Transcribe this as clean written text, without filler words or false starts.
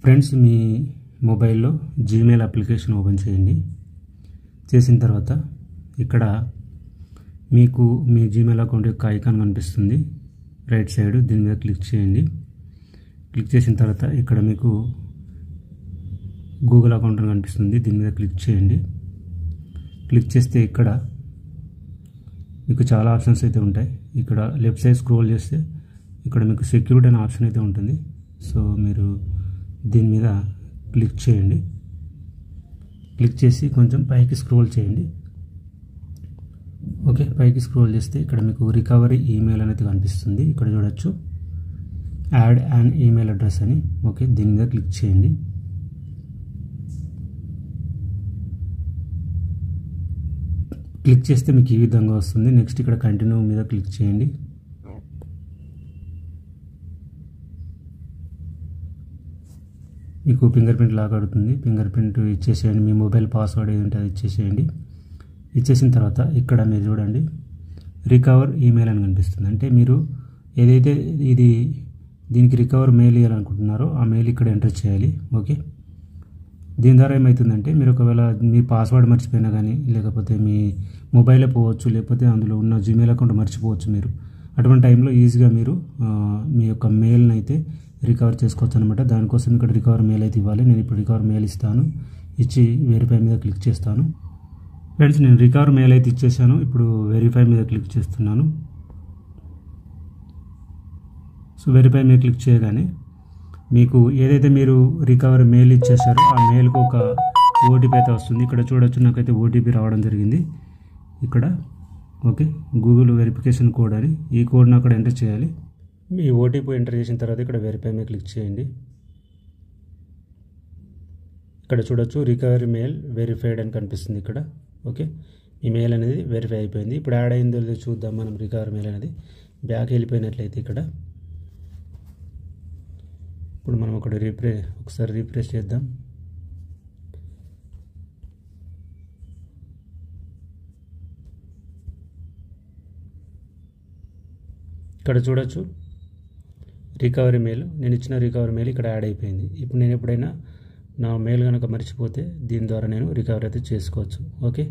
Friends, మీ మొబైల్లో Gmail application open చేయండి. చేసిన తర్వాత ఇక్కడ మీకు మీ జీమెయిల్ అకౌంట్ యొక్క ఐకాన్ కనిపిస్తుంది రైట్ సైడ్, దీని మీద క్లిక్ చేయండి. క్లిక్ చేసిన తర్వాత ఇక్కడ మీకు గూగుల్ అకౌంట్ అని కనిపిస్తుంది, దీని మీద క్లిక్ చేయండి. క్లిక్ చేస్తే ఇక్కడ మీకు చాలా ఆప్షన్స్ అయితే ఉంటాయి. ఇక్కడ లెఫ్ట్ సైడ్ స్క్రోల్ చేస్తే ఇక్కడ మీకు సెక్యూరిటీ అనే ఆప్షన్ అయితే ఉంటుంది. సో మీరు దీని మీద క్లిక్ చేయండి. క్లిక్ చేసి కొంచెం పైకి స్క్రోల్ చేయండి. ఓకే, పైకి స్క్రోల్ చేస్తే ఇక్కడ మీకు రికవరీ ఈమెయిల్ అనేది కనిపిస్తుంది. ఇక్కడ చూడొచ్చు యాడ్ అండ్ ఈమెయిల్ అడ్రస్ అని. ఓకే, దీని మీద క్లిక్ చేయండి. క్లిక్ చేస్తే మీకు ఈ విధంగా వస్తుంది. నెక్స్ట్ ఇక్కడ కంటిన్యూ మీద క్లిక్ చేయండి. మీకు ఫింగర్ ప్రింట్ లాగా అడుగుతుంది. ఫింగర్ ప్రింట్ ఇచ్చేసేయండి. మీ మొబైల్ పాస్వర్డ్ ఏది ఉంటే అది ఇచ్చేసేయండి. ఇచ్చేసిన తర్వాత ఇక్కడ మీరు చూడండి రికవర్ ఈమెయిల్ అని కనిపిస్తుంది. అంటే మీరు ఏదైతే దీనికి రికవర్ మెయిల్ ఇవ్వాలనుకుంటున్నారో ఆ మెయిల్ ఇక్కడ ఎంటర్ చేయాలి. ఓకే, దీని ద్వారా ఏమవుతుందంటే మీరు ఒకవేళ మీ పాస్వర్డ్ మర్చిపోయినా కానీ, లేకపోతే మీ మొబైలే పోవచ్చు, లేకపోతే అందులో ఉన్న జీమెయిల్ అకౌంట్ మర్చిపోవచ్చు. మీరు అటువంటి టైంలో ఈజీగా మీరు మీ యొక్క మెయిల్ని అయితే రికవర్ చేసుకోవచ్చు అనమాట. దానికోసం ఇక్కడ రికవర్ మెయిల్ అయితే ఇవ్వాలి. నేను ఇప్పుడు రికవర్ మెయిల్ ఇస్తాను. ఇచ్చి వెరిఫై మీద క్లిక్ చేస్తాను. ఫ్రెండ్స్, నేను రికవర్ మెయిల్ అయితే ఇచ్చేసాను. ఇప్పుడు వెరిఫై మీద క్లిక్ చేస్తున్నాను. సో వెరిఫై మీద క్లిక్ చేయగానే మీకు ఏదైతే మీరు రికవరీ మెయిల్ ఇచ్చేసారో ఆ మెయిల్కి ఒక ఓటీపీ అయితే వస్తుంది. ఇక్కడ చూడొచ్చు, నాకైతే ఓటీపీ రావడం జరిగింది ఇక్కడ. ఓకే, గూగుల్ వెరిఫికేషన్ కోడ్ అని, ఈ కోడ్ని అక్కడ ఎంటర్ చేయాలి. మీ ఓటీపీ ఎంటర్ చేసిన తర్వాత ఇక్కడ వెరిఫై మీద క్లిక్ చేయండి. ఇక్కడ చూడొచ్చు రికవరీ మెయిల్ వెరిఫైడ్ అని కనిపిస్తుంది ఇక్కడ. ఓకే, ఈ మెయిల్ అనేది వెరిఫై అయిపోయింది. ఇప్పుడు యాడ్ అయిందో లేదో చూద్దాం మనం. రికవరీ మెయిల్ అనేది బ్యాక్ వెళ్ళిపోయినట్లయితే ఇక్కడ ఇప్పుడు మనం ఒకసారి రీఫ్రెష్ చేద్దాం. ఇక్కడ చూడొచ్చు రికవరీ మెయిల్, నేను ఇచ్చిన రికవరీ మెయిల్ ఇక్కడ యాడ్ అయిపోయింది. ఇప్పుడు నేను ఎప్పుడైనా నా మెయిల్ కనుక మర్చిపోతే దీని ద్వారా నేను రికవరీ అయితే చేసుకోవచ్చు. ఓకే.